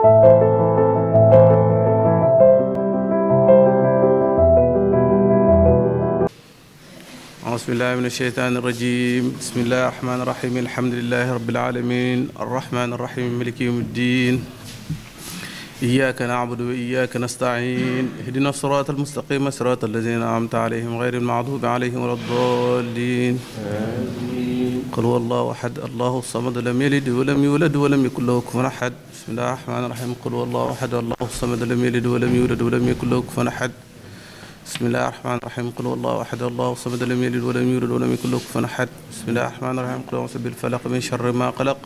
أعوذ بالله من الشيطان الرجيم. بسم الله الرحمن الرحيم. الحمد لله رب العالمين الرحمن الرحيم مالك يوم الدين إياك نعبد وإياك نستعين اهدنا الصراط المستقيم صراط الذين أنعمت عليهم غير المغضوب عليهم ولا الضالين آمين. قل هو الله أحد الله الصمد لم يلد ولم يولد ولم يكن له كفوا أحد. بسم الله الرحمن الرحيم. قل هو الله أحد الله الصمد لم يلد ولم يولد ولم يكن له كفوا أحد. بسم الله الرحمن الرحيم. قل هو الله أحد الله الصمد لم يلد ولم يولد ولم يكن له كفوا أحد. بسم الله الرحمن الرحيم. قل أعوذ بالفلق من شر ما قلق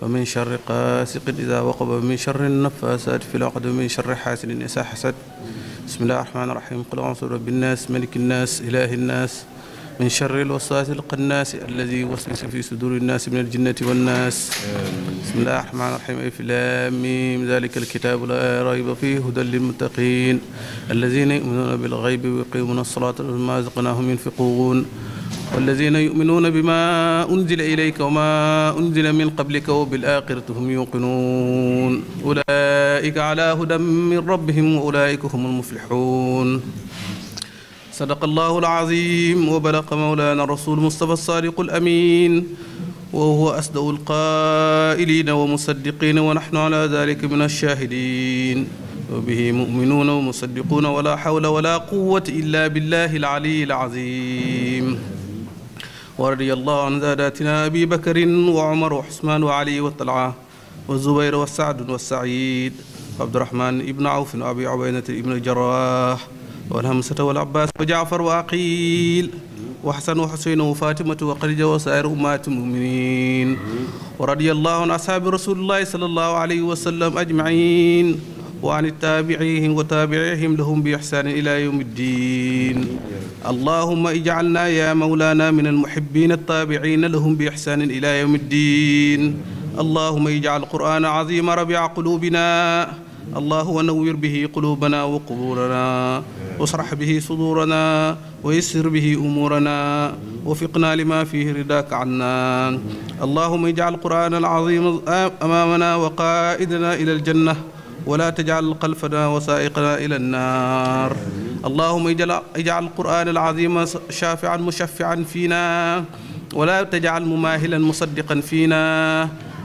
ومن شر غاسق إذا وقب ومن شر النفاثات في العقد ومن شر حاسد إذا حسد. بسم الله الرحمن الرحيم. قل أعوذ برب الناس ملك الناس إله الناس من شر الوسواس الخناس الذي يوسوس في صدور الناس من الجنة والناس. بسم الله الرحمن الرحيم. ألف لام ميم ذلك الكتاب لا ريب فيه هدى للمتقين الذين يؤمنون بالغيب ويقيمون الصلاة ومما رزقناهم ينفقون والذين يؤمنون بما أنزل إليك وما أنزل من قبلك وبالآخرة هم يوقنون أولئك على هدى من ربهم وأولئك هم المفلحون. صدق الله العظيم وبلغ مولانا الرسول المصطفى الصادق الأمين وهو أصدق القائلين ومصدقين ونحن على ذلك من الشاهدين وبه مؤمنون ومصدقون ولا حول ولا قوة إلا بالله العلي العظيم. ورضي الله عن ساداتنا أبي بكر وعمر وعثمان وعلي وطلحة والزبير والسعد والسعيد وعبد الرحمن ابن عوف وأبي عبيدة ابن الجراح والهمسة والعباس وجعفر وعقيل وحسن وحسين وفاطمة وخديجة وسائر أمهات المؤمنين. ورضي الله عن أصحاب رسول الله صلى الله عليه وسلم أجمعين وعن التابعين وتابعيهم لهم بإحسان إلى يوم الدين. اللهم اجعلنا يا مولانا من المحبين التابعين لهم بإحسان إلى يوم الدين. اللهم اجعل القرآن عظيم ربيع قلوبنا الله ونور به قلوبنا وقبورنا واشرح به صدورنا ويسر به أمورنا وفقنا لما فيه رضاك عنا. اللهم اجعل القرآن العظيم أمامنا وقائدنا إلى الجنة ولا تجعل خلفنا وسائقنا إلى النار. اللهم اجعل القرآن العظيم شافعا مشفعا فينا ولا تجعل مماهلا مصدقا فينا.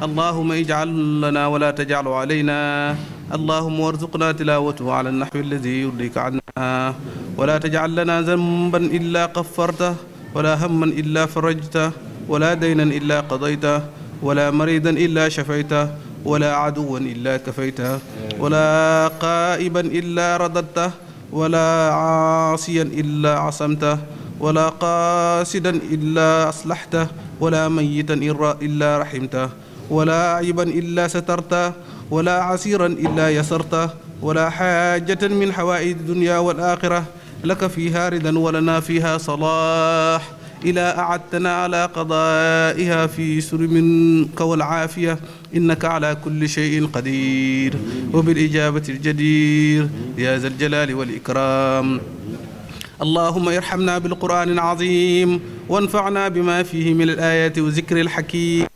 اللهم اجعل لنا ولا تجعل علينا. اللهم وارزقنا تلاوته على النحو الذي يرضيك عنا ولا تجعل لنا ذنبا إلا غفرته ولا هما إلا فرجته ولا دينا إلا قضيته ولا مريضا إلا شفيته ولا عدوا إلا كفيته ولا قائبا إلا رددته ولا عاصيا إلا عصمته ولا قاسدا إلا أصلحته ولا ميتا إلا رحمته ولا عيبا إلا سترته ولا عسيرا إلا يسرته ولا حاجة من حوائج الدنيا والآخرة لك فيها رضا ولنا فيها صلاح إلى أعدتنا على قضائها في سر منك والعافية إنك على كل شيء قدير وبالإجابة الجدير يا ذا الجلال والإكرام. اللهم ارحمنا بالقرآن العظيم وانفعنا بما فيه من الآيات وذكر الحكيم.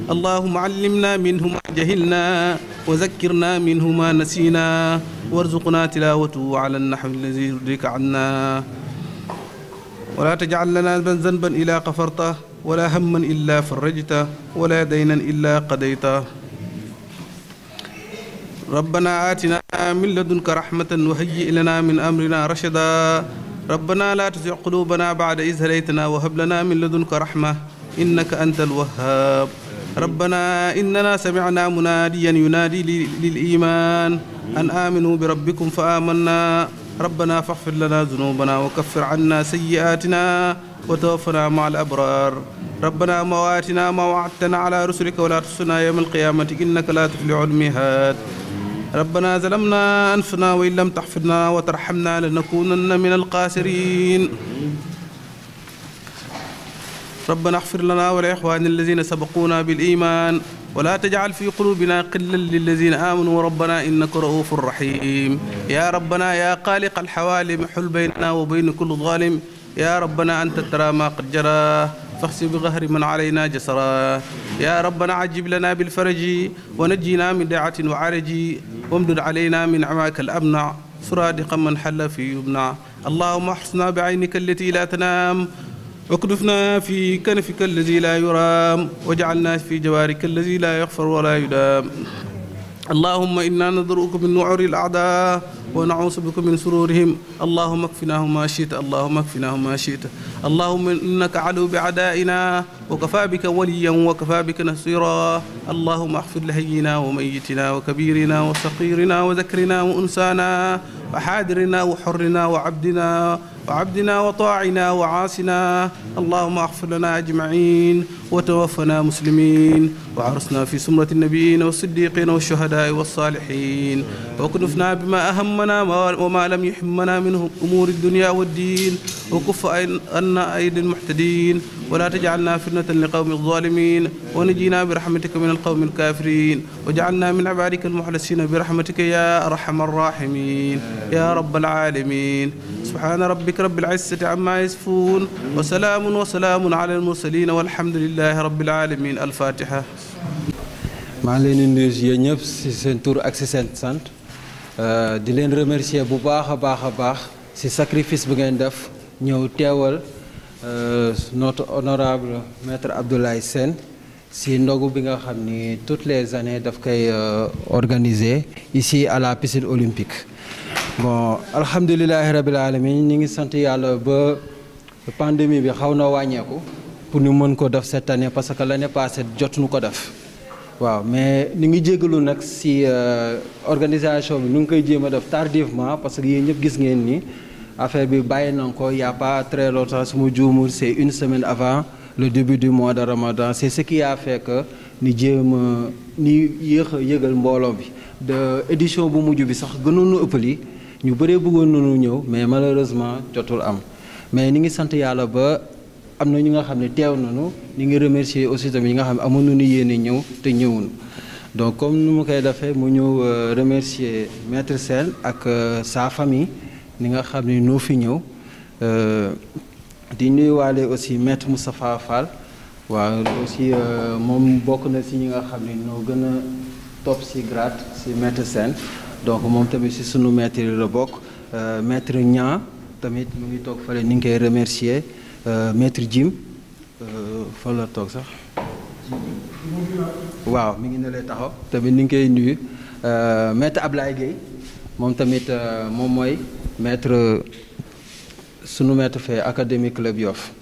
اللهم علمنا منه ما جهلنا وذكرنا منه ما نسينا وارزقنا تلاوته على النحو الذي يرضيك عنا ولا تجعل لنا ذنبا إلا غفرته ولا هما إلا فرجته ولا دينا إلا قضيته. ربنا آتنا من لدنك رحمة وهيئ لنا من أمرنا رشدا. ربنا لا تزغ قلوبنا بعد إذ هديتنا وهب لنا من لدنك رحمة إنك أنت الوهاب. ربنا إننا سمعنا مناديا ينادي للإيمان أن آمنوا بربكم فآمنا. ربنا فاغفر لنا ذنوبنا وكفر عنا سيئاتنا وتوفنا مع الأبرار. ربنا مواتنا ما وعدتنا على رسلك ولا تخزنا يوم القيامة إنك لا تفلح الميعاد. ربنا ظلمنا أنفسنا وإن لم تغفر لنا وترحمنا لنكونن من الخاسرين. ربنا اغفر لنا ولإخواننا الذين سبقونا بالإيمان ولا تجعل في قلوبنا غلا للذين آمنوا ربنا إنك رؤوف رحيم. يا ربنا يا خالق الحوالم حل بيننا وبين كل ظالم. يا ربنا أنت ترى ما قد جرى فاخسف بقهر من علينا جسرا يا ربنا عجب لنا بالفرج ونجينا من داعة وعرج وامدد علينا من عماك الأمنع سرادقا من حل في يبنع اللهم احرسنا بعينك التي لا تنام واكنفنا في كنفك الذي لا يرام واجعلنا في جوارك الذي لا يغفر ولا يدام اللهم إنا نضرؤك من نعور الأعداء ونعوذ بك من سرورهم اللهم اكفناهم ما شئت اللهم اكفناهم ما شئت اللهم إنك عدو بعدائنا وكفى بك وليا وكفى بك نصيرا اللهم اغفر لحينا وميتنا وكبيرنا وصغيرنا وذكرنا وأنسانا وحاضرنا وحرنا وعبدنا وطاعنا وعاصنا اللهم اغفر لنا أجمعين وتوفنا مسلمين وعرسنا في سمرة النبيين والصديقين والشهداء والصالحين وكنفنا بما أهمنا وما لم يهمنا من أمور الدنيا والدين وكف عنا أيدي المحتدين ولا تجعلنا فتنة لقوم الظالمين ونجينا برحمتك من القوم الكافرين وجعلنا من عبادك المخلصين برحمتك يا أرحم الراحمين يا رب العالمين سبحان ربك رب العزة عما يصفون وسلام على المرسلين والحمد لله رب العالمين الفاتحة. maa ngi leen di nuyu yéen ñëpp ci seen tur ak ci seen sant di leen remercier bu baax a baax ci sacrifice bi ngeen def ñëw teewal notre honorable maître Abdoulaye Sène ci ndogu bi nga xam ni toutes les années daf koy organiser ici à la piscine olympique. Bon alhamdulilahi rabil alamin ñi ngi sant yàlla ba pandémie bi xaw na wàññeeku pour ñu mën ko def cette année parce que l'année passée jotuñu ko def. waaw mais ni ngi jégalu nag ci organisation bi nu ngi koy jéem a def tardivement parce que yéen ñëpp gis ngeen ni affaire bi bàyyi nañ ko y a pas très longtemps su ma juumul c'est une semaine avant le début du mois de Ramadan c'est ce qui a fait que ni jéem a ni yéex a yëgal mbooloo bi de édition bu mujj bi sax gënoon na ëppali ñu bëree bëggoon nañu ñëw mais malheureusement jotul am mais ni ngi sant yàlla ba am na ñu nga xam ne teew nañu ñu ngi remercier aussi tamit ñi nga xam ne amoon nañu yéene ñëw te ñëwuñu donc comme nu mu koy defee mu ñëw remercier maître Sène ak sa famille ni nga xam ne noo fi ñëw di nuyuwaale aussi maître Moustapha Fall waaw aussi moom bokk na si ñi nga xam ne noo gën a topp si grade si maître Sène donc moom tamit si sunu maître la bokk maître Niang tamit mu ngi toog fële ni ngi koy remercier maître Jim fan la toog sax waaw mi ngi ne lay taxaw tamit ni ngi koy nuyu maître Ablaye Gueye moom tamit moom mooy maître sunu maître fee académie club Yoff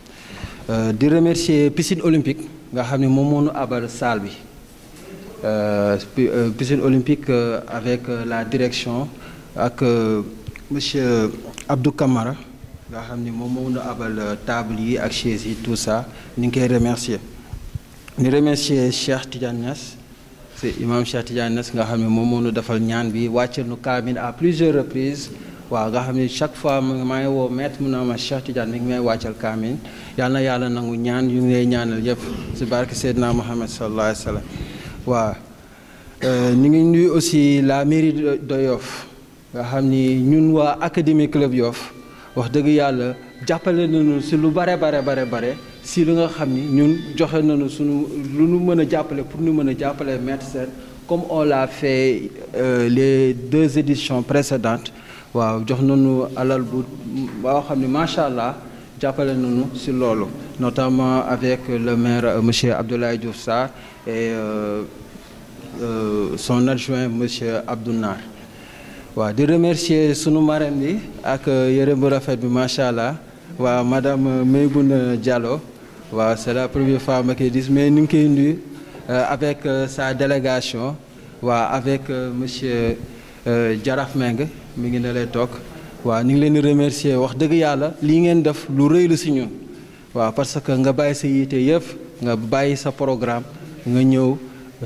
di remercier piscine olympique nga xam ne moom moo nu abal salle bi piscine olympique avec la direction ak monsieur Abdou Camara nga xam ni moom moo nu abal table yi ak chaise yi tout ça ni ngi koy remercier ni remercier Cheikh Tidiane Niass c'est imam Cheikh Tidiane Niass nga xam ne moom moo nu defal ñaan bi wàccal nu kaamil à plusieurs reprises waaw nga xam ne chaque fois maa ngi woo maître mu na ma Cheikh Tidiane mi ngi may wàccal kaamil yal na yàlla nangu ñaan yu ngay ñaanal yëpp si barke Seydina Mohamed sallallahu alayhi wa sallam waaw ñu ngi nuyu aussi la mairie de Yoff nga xam ni ñun waa académie club Yoff wax dëgg yàlla jàppale nañu si lu bare si lu nga xam ni ñun joxe nañu sunu lu nu mën a jàppale pour ñu mën a jàppale maître Sène comme on l'a fait les 2 éditions précédentes waaw jox nañu alal bu boo xam ne macha allah jàppale nañu si loolu notamment avec le maire monsieur Abdoulaye Diouf Sarr et son adjoint monsieur Abdou Nar waaw di remercier sunu marraine bi ak yére bu rafet bi macha allah waaw madame Maybouna Diallo waaw c'est la première fois ma koy gis mais ni ngi koy nuyu avec sa délégation waaw avec monsieur Jaraf Meng mi ngi ne lay toog waaw ñu ngi leen di remercier wax dëgg yàlla lii ngeen def lu rëy la si ñun waaw parce que nga bàyyi sa yiite yëpp nga bàyyi sa programme nga ñëw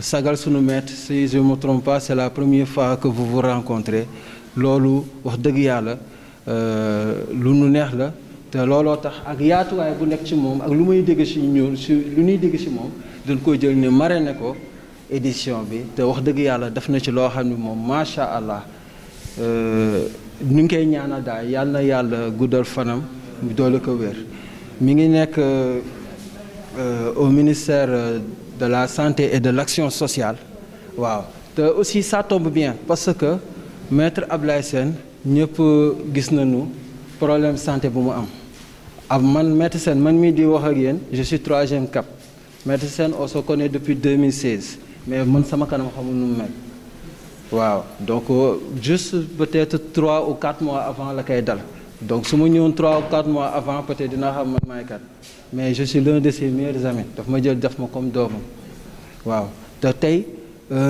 sagal sunu maître si je me trompe pas c'est la première fois que vous vous rencontrez loolu wax dëgg yàlla lu nu neex la te looloo tax ak yaatuwaay bu nekk ci moom ak lu may dégg si ñun si lu ñuy dégg si moom dañ ko jël ne marraine ko édition bi te wax dëgg yàlla def na ci loo xam ne moom macha allah ñu ngi koy ñaanal daal yàlla na yàlla guddal fanam doole ko wér mi ngi nekk au ministère de la santé et de l'action sociale waaw te aussi ça tombe bien parce que maître Ablaye Sène ñëpp gis nañu problème santé bu mu am man maître Sène man mii di wax ak yéen je suis 3e cap maître Sène on se connaît depuis 2016 mais man sama kanam xamul nu mu mel waaw donc juste peut-être 3 ou 4 mois avant la koy dal donc su ma ñëwoon 3 ou 4 mois avant peut-être dinaa xam man maay kat mais je suis l'un de ses meilleurs amis daf ma jël def ma comme doomam waaw te tey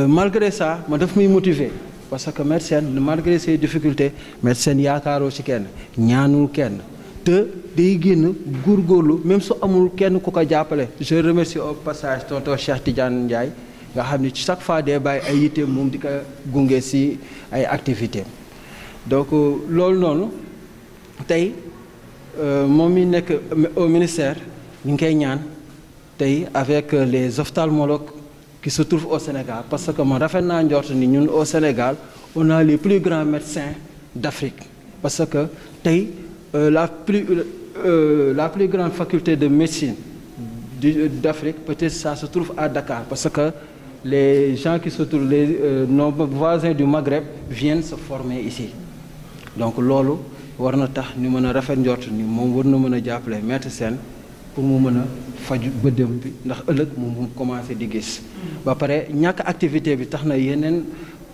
malgré ça ma daf muy motiver parce que maître Sène malgré ses difficultés maître Sène yaakaaroo ci kenn ñaanul kenn te day génn góorgóorlu même su amul kenn ku ko jàppale je remercie au passage tonton Cheikh Tidiane Ndiaye nga xam ni chaque fois day bàyyi ay yitteem moom di ko gunge ci ay activités donc loolu noonu tey moom mi nekk au ministère ñu ngi koy ñaan tey avec les ophtalmologues qui se trouvent au Sénégal parce que man rafet naa njort ni ñun au Sénégal on a les plus grands médecins d'Afrique parce que tey la plus grande faculté de médecine d'Afrique peut-être ça se trouve à Dakar parce que les gens qui se trouvent nos voisins du Maghreb viennent se former ici donc loolu war na tax ñu mën a rafet njort ni moom war na mën a jàppale maître Sène pour mu mën a faju bëddëm bi ndax ëllëg mu commencé di gis ba pare ñàkk activité bi tax na yeneen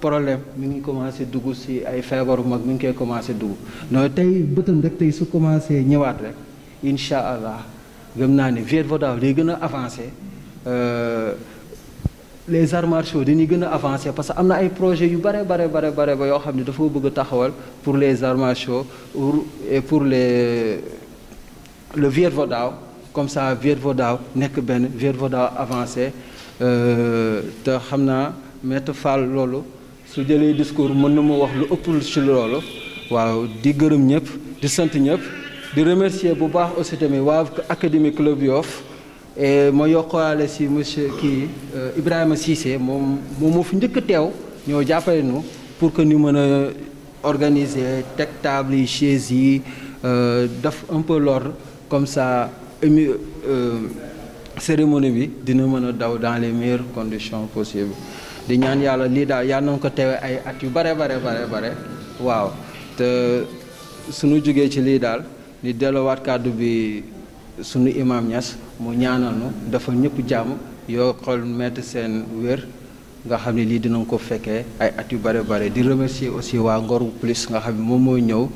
problème mi ngi commencé dugg ci ay feebaru mag mi ngi koy commencé dugg non tey bëtam rek tey su commencé ñëwaat rek incha allah gëm naa ne Viet Vo Dao day gën a avancé les arts martiaux dañuy gën a avancé parce que am na ay projets yu bare ba yoo xam ne dafa bëgg a taxawal pour les arts martiaux et pour le Viet Vo Dao comme ça Viet Vo Dao nekk benn Viet Vo Dao avancé te xam naa maître Fall loolu su jëlee discours mën na mu wax lu ëpp ci loolu waaw di gërëm ñëpp di sant ñëpp di remercier bu baax aussi tamit waa académie Club Yoff et ma yokkaale ci monsieur Ibrahima Cissé moom moo fi njëkk a teew ñoo jàppale nu pour que ñu mën a organiser teg table yi chaises yi def un peu l'ordre comme ça cérémonie bi dina mën a daw dans les meilleures conditions possibles di ñaan yàlla lii daal yàlla na ko teewee ay at yu bare waaw te suñu jógee ci lii daal di delluwaat kàddu bi suñu imam Niass mu ñaanal nu dafa ñëpp jàmm yoo xool maître Sène wér nga xam ne lii dinañ ko fekkee ay at yu bare di remercier aussi waa Ngor Plus nga xam ne moom mooy ñëw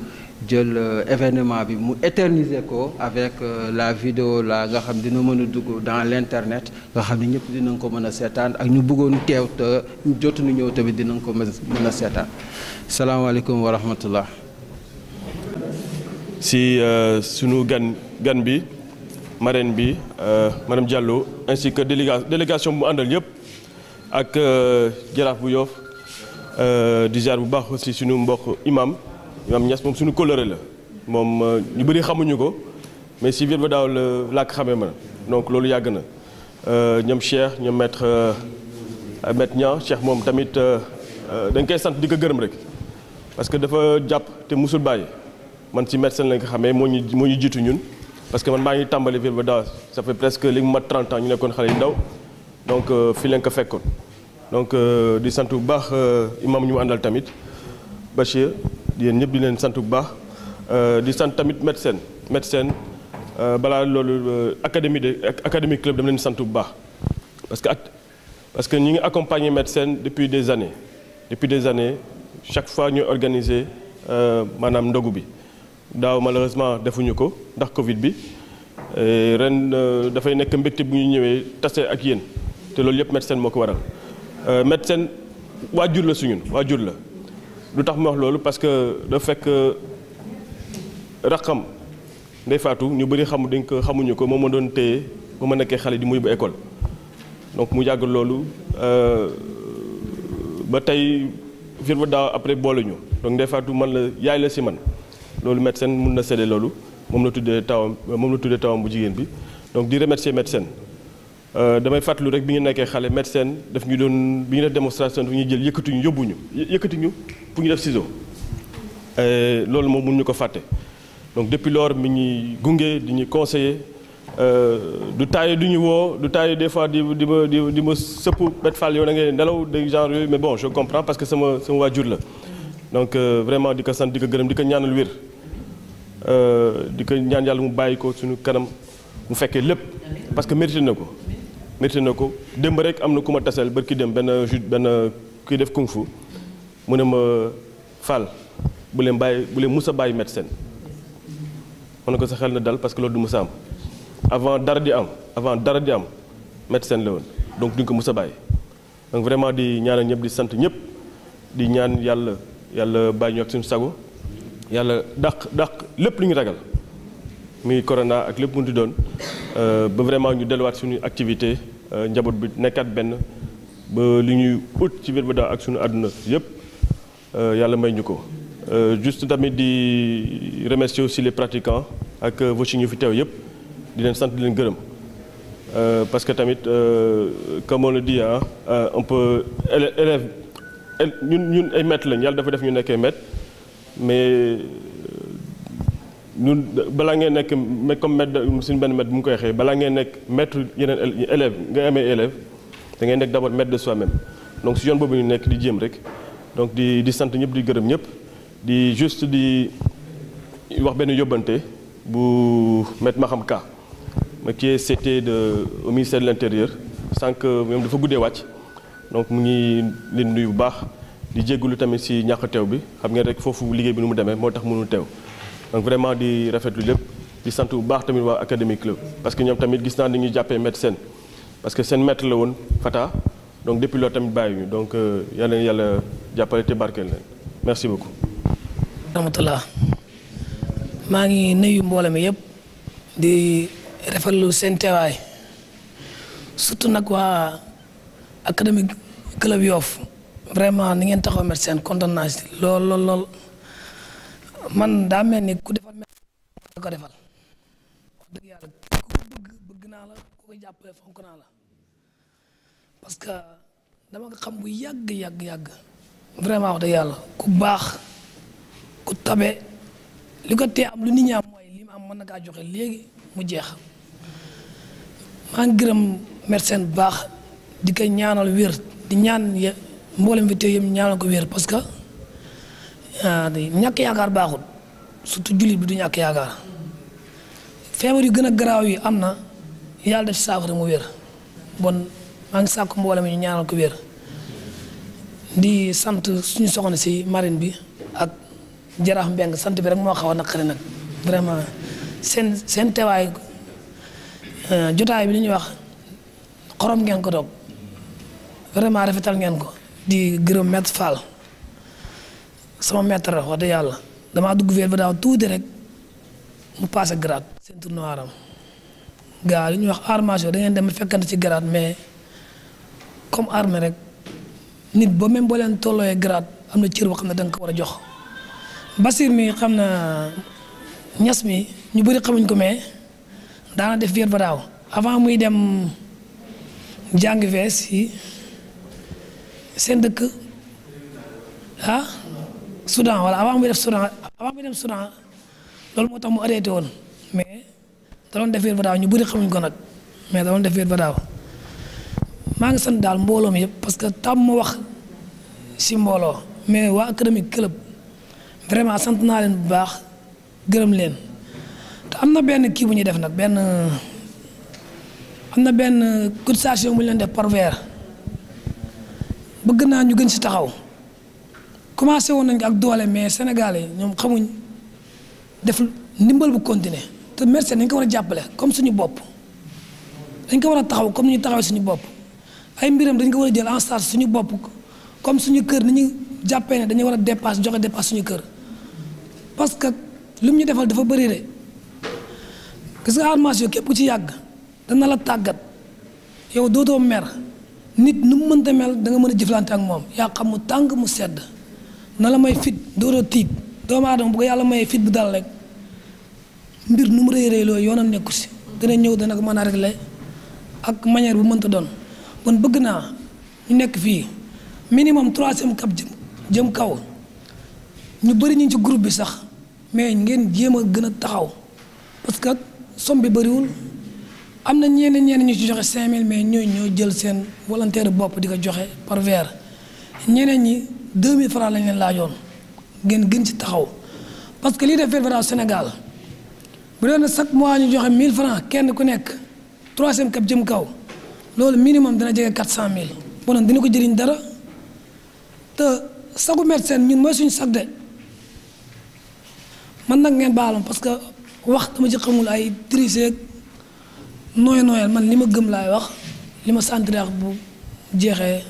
jël événement bi mu éterniser ko avec la vidéo la nga xam dina mën a dugg dans l'internet nga xam ne ñëpp dinañ ko mën a seetaan ak ñu bëggoon teew te jotuñu ñëw tamit dinañ ko mën a seetaan salaamaaleykum wa rahmatullah si sunu gan bi marraine bi madame Diallo ainsi que délégation bu mu àndal yëpp ak jaraaf bu Yoff di ziar bu baax aussi sunu mbokk imam Niass moom suñu kóllëre la moom ñu bëri xamuñu ko mais si Viet Vo Dao la làkk xamee ma donc loolu yàgg na ñoom Cheikh ñoom maître Niang Cheikh moom tamit dañ koy sant di ko gërëm rek parce que dafa jàpp te musul bàyyi man si médecin lañ ko xamee moo ñu jiitu ñun parce que man maa ngi tàmbali Viet Vo Dao ça fait presque li mu mat 30 ans ñu nekkoon xale yu ndaw donc fii lañ ko fekkoon donc di sant bu baax imam ñu àndal tamit Bachir yéen ñëpp di leen sant bu baax di sant tamit médecin balaa loolu académie club dama leen sant bu baax parce que ñi ngi accompagner médecin depuis des années chaque fois ñu organiser maanaam ndogu bi daaw malheureusement defuñu ko ndax Covid bi ren dafay nekk mbégte bu ñu ñëwee tase ak yéen te loolu yëpp médecin moo ko waral médecin waajur la suñun waajur la lu tax ma wax loolu parce que da fekk raqam Ndey Faatu ñu bëri xamuñu ko moom ma doon téye ba ma nekkee xale di muy ba école donc mu yàgg loolu ba tey Viet Vo Dao après boole ñu donc Ndey Faatu man la yaay la si man loolu médecin mun na séddee loolu moom la tuddee tawam bu jigéen bi donc di remercier médecin damay fàttali rek bi ñu nekkee xale médecin daf ñu doon bi ñu def démonstration daf ñuy jël yëkkati ñu pour ñu def ciseau loolu moom mun ñu ko fàtte donc depuis lors mi ñuy gunge di ñuy conseiller du taille du niveau du taille des fois di ma sëpp bet fall yow da ngay nelaw de genre yooyu mais bon je comprends parce que sama waajur la donc vraiment di ko sant di ko gërëm di ko ñaanal wér di ko ñaan yàlla mu bàyyi ko suñu kanam mu fekkee lépp parce que mérité na ko démb rek am na ku ma taseel barki dem benn kuy def kung fu mu ne ma Fall bu leen musa bàyyi médecin ma ne ko sa xel na dal parce que loolu du musa am avant dara di am médecin la woon donc duñ ko musa bàyyi donc vraiment di ñaanal ñëpp di sant ñëpp di ñaan yàlla bàyyi ñu ak suñu sago yàlla dàq lépp lu ñu ragal muy corona ak lépp mu di doon ba vraiment ñu delluwaat suñu activité njaboot bi nekkaat benn ba li ñuy ut ci biir ba daaw ak suñu àdduna yëpp yàlla may ñu ko juste tamit di remercier aussi les pratiquants ak voci ñu fi teew yëpp di leen sant di leen gërëm parce que tamit comme on le dit on peut élève ñun ay maître lañ yàlla dafa def ñu nekkee maître mais ñun balaa ngeen nekk comme maître suñu benn maître bu mu koy waxee balaa ngeen nekk maître yeneen élève nga amee élève da ngay nekk d'abord maître de soi-même donc si yoon boobu ñu nekk di jéem rek donc di sant ñëpp di gërëm ñëpp di juste di wax benn yóbbante bu maître Maham Ka ma qui est CT au ministère de l'Intérieur sànq même dafa guddee wàcc donc mu ngi leen nuyu bu baax di jégalu tamit si ñàkk teew bi xam ngeen rek foofu liggéey bi nu mu demee moo tax mënul teew donc vraiment di rafetlu lépp di sant bu baax tamit waa Académie Club parce que ñoom tamit gis naa ni ñuy jàppee médecin parce que seen maître la woon Fata donc depuis loolu tamit bàyyi ñu donc yàlla jàppale te barkeel leen merci beaucoup. rahmatullah maa ngi nuyu mbooloo mi yëpp di rafetlu seen teewaay surtout nag waa Académie Club Yoff vraiment ni ngeen taxaw médecin kontaan naa si lool man daa mel ni ku defal médecin ko defal wax dëgg yàlla ku bëgg naa la ku ko jàppale fonk naa la parce que dama nga xam bu yàgg vraiment wax dëgg yàlla ku baax ku tabe li ko tee am lu nit ñi am mooy li mu am mën na kaa joxe léegi mu jeex maa ngi gërëm médecin bu baax di koy ñaanal wér di ñaan mboolem fi tey yëpp ñaanal ko wér parce que ñàkk yaakaar baaxul surtout jullit bi du ñàkk yaakaar feebar yu gën a garaaw yi am na yàlla def saafara mu wér bon maa ngi sàkku mboolem ñu ñaanal ko wér di sant suñu soxna si marine bi ak Jaraaf Mbeng sant bi rek moo xaw a naqari nag vraiment seen teewaay jotaay bi li ñuy wax xorom ngeen ko toog vraiment rafetal ngeen ko di gërëm maître Fall sama maître wax dëgg yàlla damaa dugg fii ba daaw tuuti rek mu passé grade seen tournoi am gaa li ñuy wax armation da ngeen dem fekkante ci grade mais comme armée rek nit ba même boo leen tollooyee grade am na cër boo xam ne da nga ko war a jox Basir mi xam na ñas mi ñu bëri xamuñ ko mais daana def fiir ba daaw avant muy dem jàngi fees yi seen dëkk Soudan wala avant muy dem Soudan loolu moo tax mu arrêté woon mais da doon def fiir ba daaw ñu bëri xamuñ ko nag mais da doon def fiir ba daaw maa ngi sant daal mbooloo mi yëpp parce que tam ma wax si mbooloo mais waa Académie Club vraiment sant naa leen bu baax gërëm leen te am na benn kii bu ñuy def nag am na benn cotisation bu ñu leen def par weer bëgg naa ñu gën si taxaw commencé woon nañ ko ak doole mais Sénégalais ñoom xamuñ def ndimbal bu continuer te merci dañ ko war a jàppale comme suñu bopp dañ ko war a taxaw comme ni ñu taxawee suñu bopp ay mbiram dañ ko war a jël en charge suñu bopp comme suñu kër ni ñu jàppee ne dañu war a dépasse joxe dépasse suñu kër parce que lu mu ñu defal dafa bëri de gis nga armation képp ku ci yàgg dana la tàggat yow dootoo mer nit nu mu mënta mel da nga mën a jëflante ak moom yaa xam mu tàng mu sedd na la may fit dootoo tiit doomu aadama bu ko yàlla mayee fit bu dal rek mbir nu mu rëy loolu yoonam nekku si dana ñëw dana ko mën a régler ak manière bu mënta doon bon bëgg naa ñu nekk fii minimum 3e cap jëm kaw ñu bëri ñu ci groupe bi sax mais ngeen jéem a gën a taxaw parce que somme bi bëriwul am na ñeneen ñu ci joxe 5000 mais ñoo jël seen volontaire bopp di ko joxe par weer ñeneen ñi 2000 francs lañ leen laajoon ngeen gën ci taxaw parce que lii def Fête Sénégal bu doon chaque mois ñu joxe 1000 francs kenn ku nekk 3e cap jëm kaw loolu minimum dana jege 400000 bon nag dina ko jëriñ dara te sagu médecin ñun mooy suñu sag de man nag ngeen baalam parce que wax dama ci xamul ay triseeg nooyal man li ma gëm laay wax li ma sentir wax bu jeexee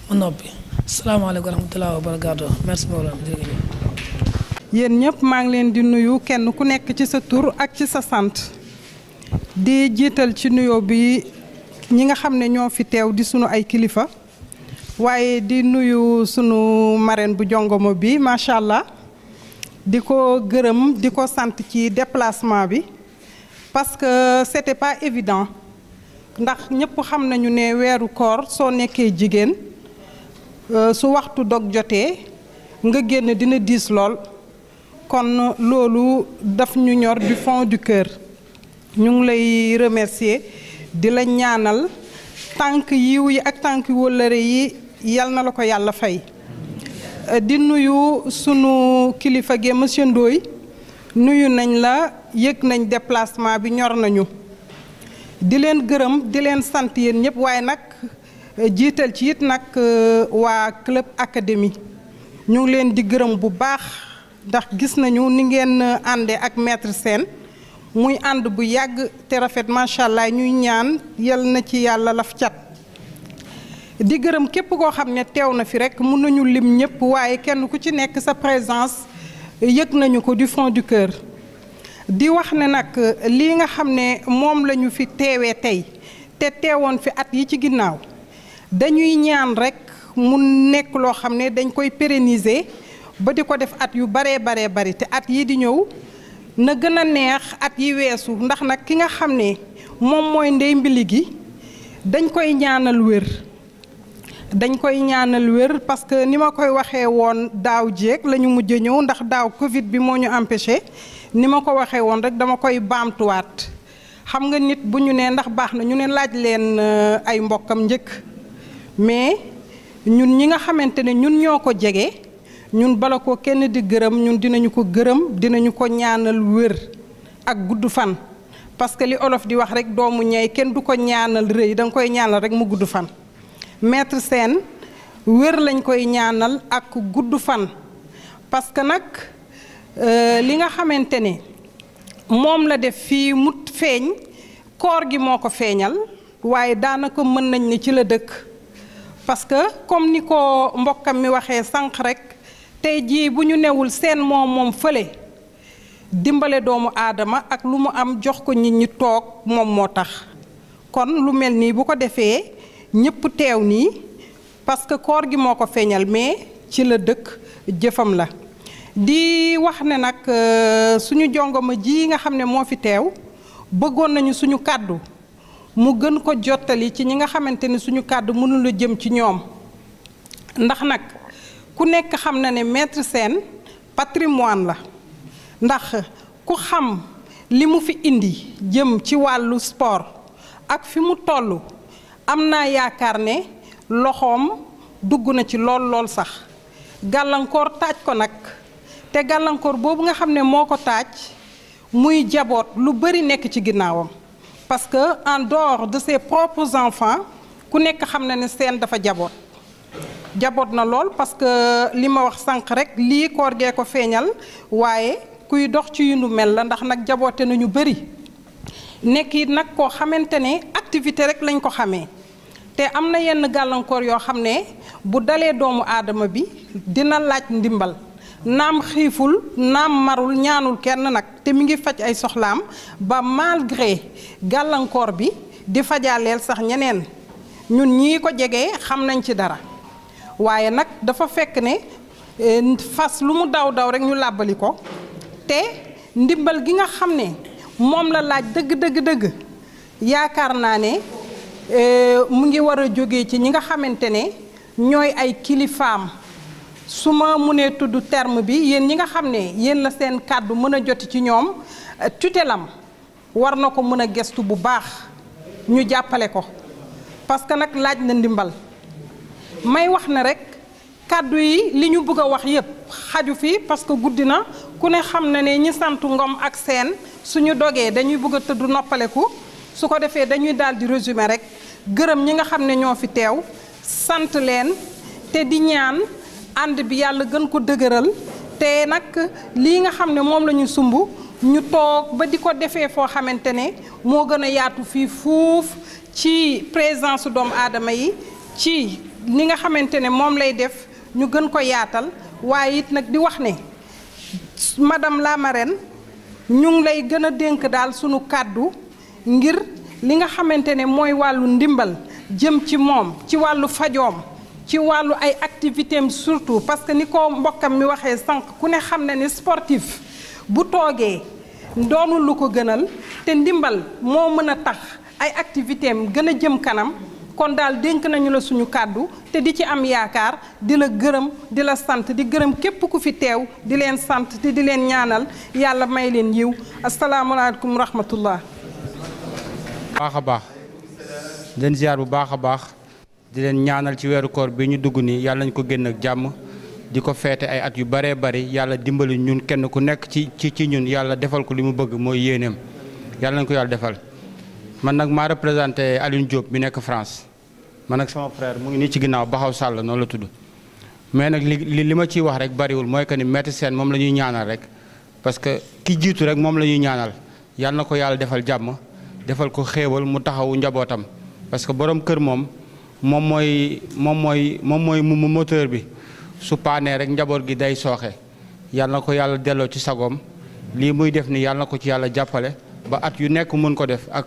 ma noppi salaamaaleykum wa rahmatulah wa barakaatu merci beaucoup jërëjëf. yéen ñëpp maa ngi leen di nuyu kenn ku nekk ci sa tur ak ci sa sant di jiital ci nuyoo bi ñi nga xam ne ñoo fi teew di sunu ay kilifa waaye di nuyu sunu marraine bu jongoma bi macha allah di ko gërëm di ko sant ci déplacement bi parce que c'était pas évident ndax ñëpp xam nañu ne weeru koor soo nekkee jigéen su waxtu dog jotee nga génn dina diis lool kon loolu daf ñu ñor du fond du cœur ñu ngi lay remercier di la ñaanal tànk yiw yi ak tànk wëllëre yi yal na la ko yàlla fay di nuyu sunu kilifa gi monsieur Ndoye nuyu nañ la yëg nañ déplacement bi ñor nañu di leen gërëm di leen sant yéen ñëpp waaye nag jiital ci it nag waa club académie ñu ngi leen di gërëm bu baax ndax gis nañu ni ngeen àndee ak maître Sène muy ànd bu yàgg te rafet macha allah ñuy ñaan yal na ci yàlla laf cat di gërëm képp koo xam ne teew na fi rek mun nañu lim ñëpp waaye kenn ku ci nekk sa présence yëg nañu ko du fond du cœur di wax ne nag lii nga xam ne moom la ñu fi teewee tey te teewoon fi at yi ci ginnaaw dañuy ñaan rek mu nekk loo xam ne dañ koy pérenniser ba di ko def at yu baree bari te at yi di ñëw na gën a neex at yi weesu ndax nag ki nga xam ne moom mooy ndey mbili gi dañ koy ñaanal wér parce que ni ma koy waxee woon daaw jéeg la ñu mujj ñëw ndax daaw Covid bi moo ñu empêché ni ma ko waxee woon rek dama koy baamtuwaat xam nga nit bu ñu nee ndax baax na ñu ne laaj leen ay mbokkam njëkk mais ñun ñi nga xamante ne ñun ñoo ko jege ñun bala ko kenn di gërëm ñun dinañu ko gërëm dinañu ko ñaanal wér ak gudd fan parce que li olof di wax rek doomu ñey kenn du ko ñaanal rëy da nga koy ñaanal rek mu gudd fan maître Sène wér lañ koy ñaanal ak gudd fan parce que nag li nga xamante ne moom la def fii mu feeñ koor gi moo ko feeñal waaye daanaka mën nañ ne ci la dëkk parce que comme ni ko mbokkam mi waxee sànq rek tey jii bu ñu newul seen moom fële dimbale doomu aadama ak lu mu am jox ko nit ñi toog moom moo tax kon lu mel nii bu ko defee ñëpp teew nii parce que koor gi moo ko feeñal mais ci la dëkk jëfam la di wax ne nag suñu jongoma ji nga xam ne moo fi teew bëggoon nañu suñu kàddu mu gën ko jottali ci ñi nga xamante ne suñu kàddu mënula jëm ci ñoom ndax nag ku nekk xam na ne maître Sène patrimoine la ndax ku xam li mu fi indi jëm ci wàllu sport ak fi mu toll am naa yaakaar ne loxoom dugg na ci lool sax gàllankoor taaj ko nag te gàllankoor boobu nga xam ne moo ko taaj muy jaboot lu bari nekk ci ginnaawam parce que en dehors de ses propres enfants ku nekk xam na ne Sène dafa jaboot na lool parce que li ma wax sànq rek lii koor gee ko feeñal waaye kuy dox ci yu nu mel la ndax nag jaboote nañu bari nekk it nag koo xamante ne activité rek lañ ko xamee te am na yenn gàllankoor yoo xam ne bu dalee doomu aadama bi dina laaj ndimbal naam xiiful naam marul ñaanul kenn nag te mi ngi faj ay soxlaam ba malgré gàllankoor bi di fajaaleel sax ñeneen ñun ñii ko jege xam nañ ci dara waaye nag dafa fekk ne fas lu mu daw rek ñu làbbali ko te ndimbal gi nga xam ne moom la laaj dëgg yaakaar naa ne mu ngi war a jóge ci ñi nga xamante ne ñooy ay kilifaam su ma mënee tudd terme bi yéen ñi nga xam ne yéen la seen kàddu mën a joti ci ñoom tutelam war na ko mën a gestu bu baax ñu jàppale ko parce que nag laaj na ndimbal. may wax ne rek kàddu yi li ñu bëgg a wax yépp xaju fi parce que guddi na ku ne xam na ne ñi sant Ngom ak Seen suñu dogee dañuy bëgg a tëdd noppaleku su ko defee dañuy daal di résumer rek gërëm ñi nga xam ne ñoo fi teew sant leen te di ñaan ànd bi yàlla gën ko dëgëral te nag lii nga xam ne moom la ñu sumb ñu toog ba di ko defee foo xamante ne moo gën a yaatu fii fuuf ci présence doomu aadama yi ci ni nga xamante ne moom lay def ñu gën ko yaatal waaye it nag di wax ne madame la marraine ñu ngi lay gën a dénk daal sunu kàddu ngir li nga xamante ne mooy wàllu ndimbal jëm ci moom ci wàllu fajoom ci wàllu ay activité am surtout parce que ni ko mbokkam mi waxee sànq ku ne xam na ni sportif bu toogee doonul lu ko gënal te ndimbal moo mën a tax ay activité am gën a jëm kanam kon daal dénk nañu la suñu kàddu te di ci am yaakaar di la gërëm di la sant di gërëm képp ku fi teew di leen sant te di leen ñaanal yàlla may leen yiw asalaamaaleykum wa rahmatullah. baax a baax di leen ziar bu baax a baax di leen ñaanal ci weeru koor bi ñu dugg nii yàlla nañu ko génn ak jàmm di ko feete ay at yu baree bari yàlla dimbali ñun kenn ku nekk ci ñun yàlla defal ko li mu bëgg mooy yéeneem yàlla nañu ko yàlla defal. man nag maa représenté Alioune Diop bi nekk France man nag sama frère mu ngi nii ci ginnaaw Baxaw Sall noonu la tudd mais nag li ma ciy wax rek bariwul mooy que ni Maître Sène moom la ñuy ñaanal rek parce que ki jiitu rek moom la ñuy ñaanal yàlla na ko yàlla defal jàmm defal ko xéewal mu taxawu njabootam parce que borom kër moom mooy moteur bi su paanee rek njaboot gi day sooxe yàlla na ko yàlla delloo ci sagoom lii muy def ni yàlla na ko ci yàlla jàppale ba at yu nekk mën ko def ak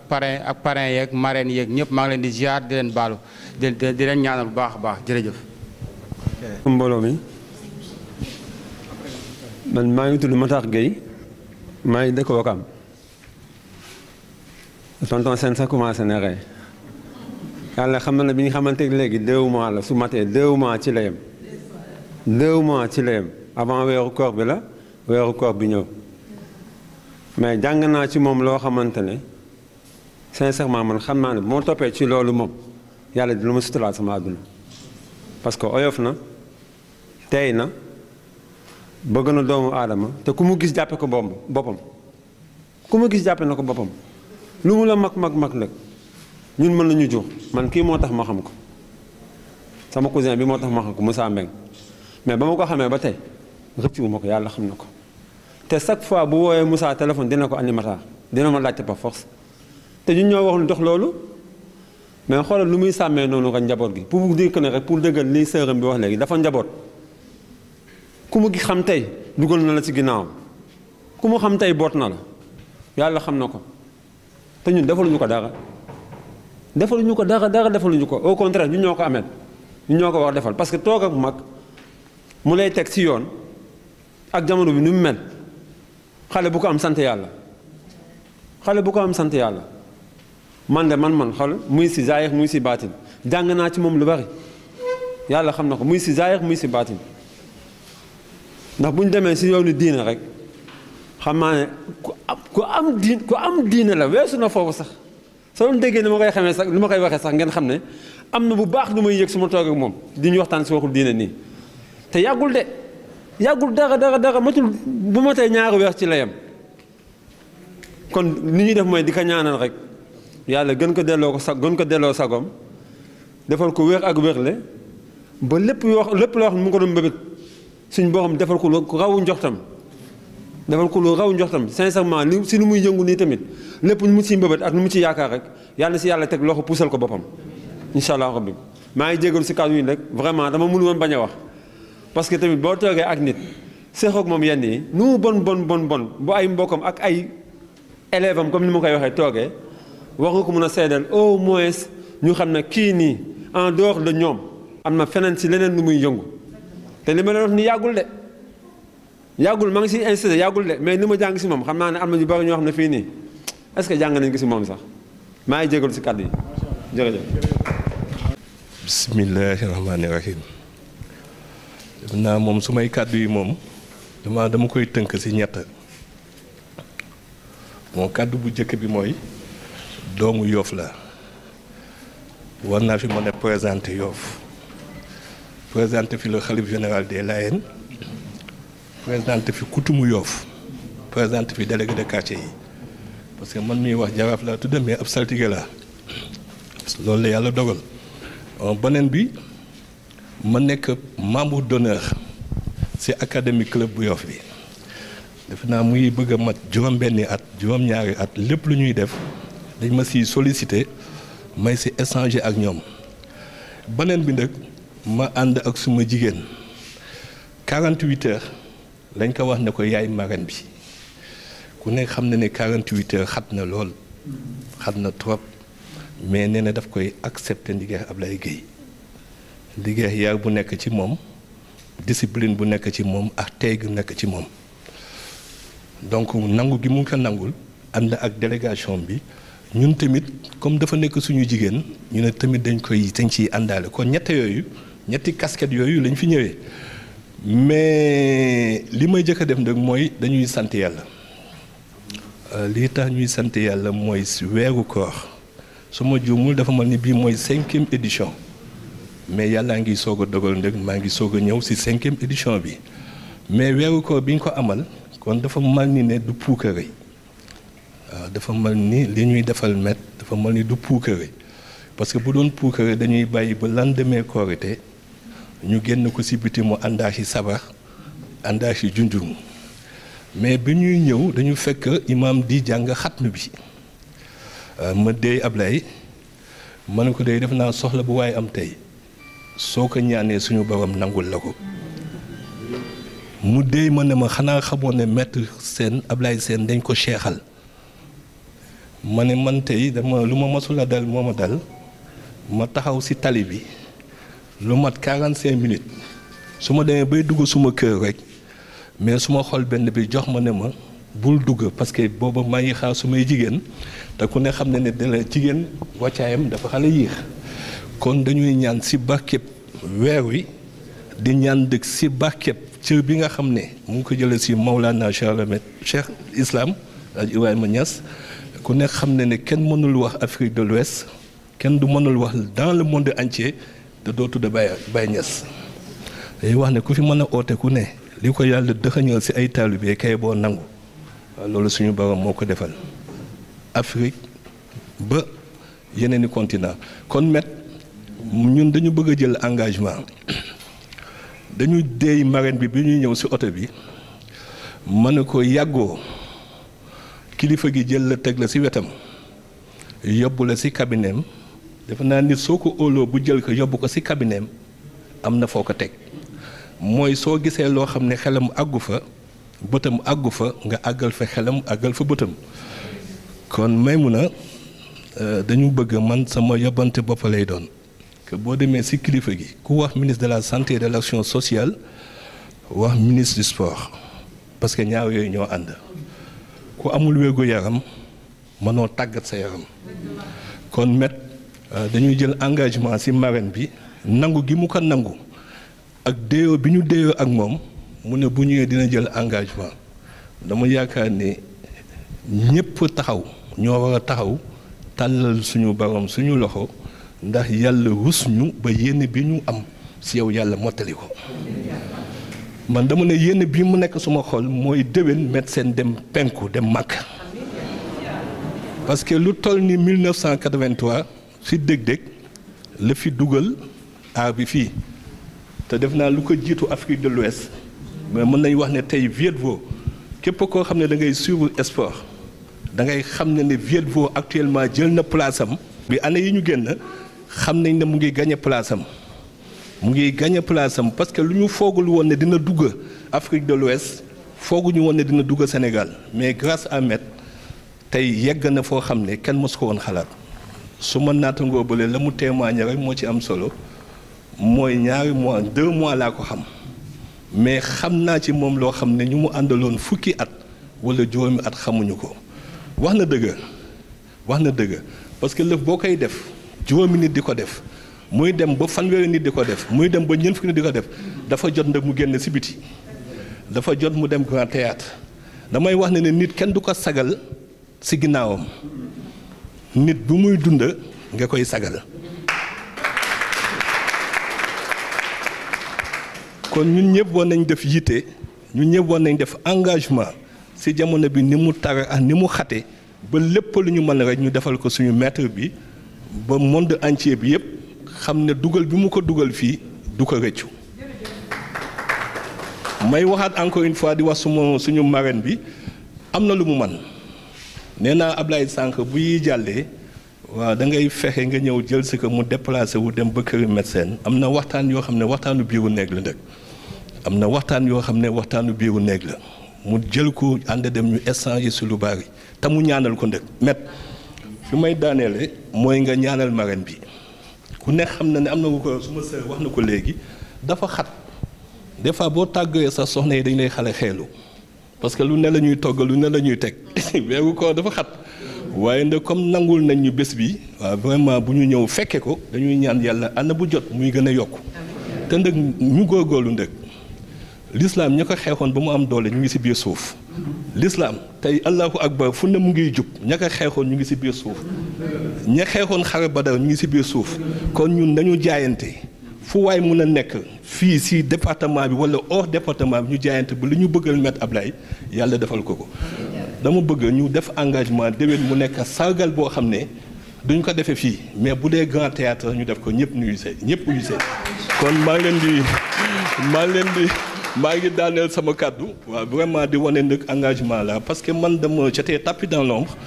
parrain yeeg marraine yeeg ñëpp maa ngi leen di ziar di leen baalu di leen ñaanal bu baax a baax jërëjëf. mbooloo mi man maa ngi tudd Matar Gueye maa ngi dëkk Ouakam tonton Sène sax commencé na rey yàlla xam na ne bi ñu xamante léegi 2 mois la su matee 2 mois ci la yem 2 mois ci la yem avant weeru koor bi la weeru koor bi ñëw. mais jàng naa ci moom loo xamante ne sincèrement man xam naa ne bu ma toppee ci loolu moom yàlla dina ma suturaal sama àdduna parce que oyof na tey na bëgg na doomu aadama te ku mu gis jàppe ko boppam ku mu gis jàppe na ko boppam lu mu la mag nag ñun mën nañu jur man kii moo tax ma xam ko sama cousin bi moo tax ma xam ko Moussa Mbeng mais ba ma ko xamee ba tey rëccu ma ko yàlla xam na ko te chaque fois bu woowee Moussa téléphone dina ko animateur dina ma laajte par force te ñun ñoo wax lu dox loolu mais xoolal lu muy sàmmee noonu rek njaboot gi pour dire que ne rek pour dëggal li sëram bi wax léegi dafa njaboot ku mu xam tey dugal na la ci ginnaawam ku mu xam tey boot na la yàlla xam na ko te ñun defaluñu ko dara defaluñu ko au contraire ñun ñoo ko amee ñun ñoo ko war defal parce que toog ak mag mu lay teg ci yoon ak jamono bi ni mu mel xale bu ko am sant yàlla man de man xol muy si zaahir muy si baatin jàng naa ci moom lu bari yàlla xam na ko muy si zaahir muy si baatin ndax bu ñu demee si yoonu diine rek xam naa ne ku am diine la weesu na foofu sax soo doon déggee ni ma koy xamee sax li ma koy waxee sax ngeen xam ne am na bu baax lu may yëg su ma toog ak moom di ñu waxtaan si waxul diine nii te yàggul dara matul bu ma tey ñaari weer ci la yem kon li ñuy def mooy di ko ñaanal rek yàlla gën ko delloo sagom defal ko wér ak wérle ba lépp loo xam ne mu ngi ko doon mbébét suñ borom defal ko lu raw njoxtam sincèrement li si nu muy yëngu nii tamit lépp nu mu ci mbébét ak nu mu ci yaakaar rek yàlla si yàlla teg loxo puusal ko boppam incha allah rabbi maa ngi jégalu si kàddu yi rek vraiment dama mënu woon bañ a wax parce que tamit boo toogee ak nit seexoog moom yenn yi nu mu bon bu ay mbokkam ak ay élève am comme ni ma koy waxee toogee wax nga ko mën a seedal au moins ñu xam ne kii nii en dehors de ñoom am na feneen si leneen lu muy yëngu te li ma leen wax ni yàggul maa ngi si insisté yàggul de mais li ma jàng si moom xam naa ne am na ñu bari ñoo xam ne fii nii est-ce que jàng nañ ko si moom sax maa ngi jégalu si kàddu yi jërëjëf. bismillahi rahmaani rahim. def naa moom su may kàddu yi moom dama koy tënk ci ñett bon kàddu bu njëkk bi mooy doomu Yoff la war naa fi mën a présenter Yoff présenter fi le khalife général des Layènes présenter fi kutumu Yoff présenter fi délégué de quartier yi parce que man miy wax jaraaf laa tudd mais ab saltige laa loolu la yàlla dogal beneen bi ma nekk membre d'honneur ci académique club bu Yoff bi defe naa muy bëgg a mat juróom-benni at juróom-ñaari at lépp lu ñuy def dañ ma ci sollicité may ci échanger ak ñoom beneen bi nag ma ànd ak suma jigéen 48 heures lañ ko wax ne ko yaay marraine bi ku nekk xam na ne 48 heures xat na lool xat na trop mais nee na daf koy accepter ndigeex Ablaye Gueye ndigeex yar bu nekk ci moom discipline bu nekk ci moom ak tey gu nekk ci moom donc nangu gi mu ko nangul ànd ak délégation bi ñun tamit comme dafa nekk suñu jigéen ñu ne tamit dañ ciy àndaale kon ñetti casquette yooyu lañ fi ñëwee mais li may jëkk a def nag mooy dañuy sant yàlla lii tax ñuy sant yàlla mooy si weeru koor su ma juumul dafa mel ni bii mooy 5e édition mais yàllaa ngi soog a dogal nag maa ngi soog a ñëw si 5e édition bi mais weeru koor bi ñu ko amal kon dafa mel ni ne du puukare waaw dafa mel ni li ñuy defal met dafa mel ni du puukare parce que bu doon puukare dañuy bàyyi ba lendemain Korité ñu génn ko si biti mu àndaaxi sabar àndaaxi junjum mais bi ñuy ñëw dañu fekk imam di jàng xatm bi ma déy Ablaye ma ne ko day def naa soxla bu waaye am tey soo ko ñaanee suñu borom nangul la ko mu déy ma ne ma xanaa xamoon ne maître Sène Ablaye Sène dañ ko seexal ma ne man tey dama lu ma masula dal moo ma dal ma taxaw ci tali bi lu mat 45 minutes su ma demee bay dugg suma kër rek mais su ma xool benn bi jox ma ne ma bul dugg parce que booba maa ngi xaar su may jigéen te ku ne xam ne ne dala jigéen wàccaayam dafa xale yéex kon dañuy ñaan ci barkeb weer wi di ñaan dëkk ci barkeb cër bi nga xam ne mu ngi ko jëlee ci Maulana Cheikh Islam Ibrahima Niass ku ne xam ne ne kenn mënul wax Afrique de l'Ouest kenn du mënul wax dans le monde entier te doo tudd Baye Niass day wax ne ku fi mën a oote ku ne li ko yàlla dëxañal ci ay taalibe kay boo nangu waaw loolu suñu borom moo ko defal Afrique ba yeneeni continent kon met ñun dañu bëgg a jël engagement dañu déey marraine bi ñuy ñëw ci oto bi mën na ko yàggoo kilifa gi jël la teg la ci wetam yóbbu la ci cabinetam defe naa nit soo ko óoloo bu jël ko yóbbu ko ci cabinetam am na foo ko teg mooy soo gisee loo xam ne xelam àggu fa bëtam àggu fa nga àggal fa xelam àggal fa bëtam kon Maymuna dañu bëgg man sama yóbbante bopp lay doon que boo demee ci kilifa gi ku wax ministre de la santé et de l'action sociale wax ministre du sport parce que ñaar yooyu ñoo ànd ku amul wérgu yaram mënoo tàggat sa yaram kon met dañuy jël engagement ci marraine bi nangu gi mu ko nangu ak déyoo bi ñu déyoo ak moom mu ne bu ñëwee dina jël engagement dama yaakaar ne ñépp taxaw ñoo war a taxaw tàllal suñu borom suñu loxo ndax yàlla rus ñu ba yéene bi ñu am ci yow yàlla mottali ko man dama ne yéene bi mu nekk suma xol mooy déwén médecin dem penku dem màkk parce que lu toll ni 1983 fi dëg-dëg la fi dugal aar bi fii te def naa lu ko jiitu Afrique de l'Ouest mais mën nañu wax ne tey Viet-Vo képp koo xam ne da ngay suivre sport da ngay xam ne ne Viet-Vo actuellement jël na place am bi année yi ñu génn xam nañ ne mu ngi gagné place am parce que lu ñu foogul woon ne dina dugg Afrique de l'Ouest fooguñu woon ne dina dugg Sénégal mais grâce à Met tey yegg na foo xam ne kenn mos ko woon xalaat su ma naatangoo bële la mu témoigné rek moo ci am solo mooy 2 mois laa ko xam mais xam naa ci moom loo xam ne ñu mu àndaloon fukki at wala juróomi at xamuñu ko wax na dëgg parce que lëf boo koy def juróomi nit di ko def muy dem ba fanweeri nit di ko def muy dem ba ñeent fukki nit di ko def dafa jot nag mu génn ci biti dafa jot mu dem Grand Théâtre damay wax ne nit kenn du ko sagal ci ginnaawam nit bu muy dund nga koy sagal kon ñun ñëpp war nañ def yitte ñun ñëpp war nañ def engagement ci jamono bi ni mu tare ak ni mu xate ba lépp lu ñu mën rek ñu defal ko suñu maître bi ba monde entier bi yëpp xam ne dugal bi mu ko dugal fii du ko rëccu. may waxaat encore une fois di wax suñu marraine bi am na lu mu man nee naa Ablaye sànq bu yi jàllee waaw da ngay fexe nga ñëw jël si ko mu déplacé wu dem ba këri médecin am na waxtaan yoo xam ne waxtaanu biiru néeg la nag am na waxtaan yoo xam ne waxtaanu biiru néeg la mu jël ko ànd dem ñu échanger si lu bari te mu ñaanal ko nag met fi may daaneele mooy nga ñaanal marraine bi ku ne xam na ne am na ko suma sœur wax na ko léegi dafa xat des fois boo tàggee sa soxna yi dañ lay xale xeelu parce que lu ne la ñuy togg lu ne la ñuy teg weeru ko dafa xat waaye nag comme nangul nañ ñu bés bi waaw vraiment bu ñu ñëw fekke ko dañuy ñaan yàlla ànd bu jot muy gën a yokku te nag ñu góorgóorlu nag l'islam ña ko xeexoon ba mu am doole ñu ngi ci biir suuf l'islam tey allahu akbar fu ne mu ngiy jub ña ko xeexoon ñu ngi ci biir suuf ña xeexoon xare Badar ñu ngi ci biir suuf kon ñun nañu jaayante fu waay mun a nekk fii ci département bi wala hors département bi ñu jaayante ba lu ñu bëggal met Ablaye yàlla defal ko ko dama bëgg ñu def engagement déwén mu nekk sargal boo xam ne duñ ko defee fii mais bu dee grand théâtre ñu def ko ñëpp nuyu see ñëpp uyu see kon maa ngi daaneel sama kàddu waaw vraiment di wane nag engagement la parce que man dama j'étais tapis dans l'ombre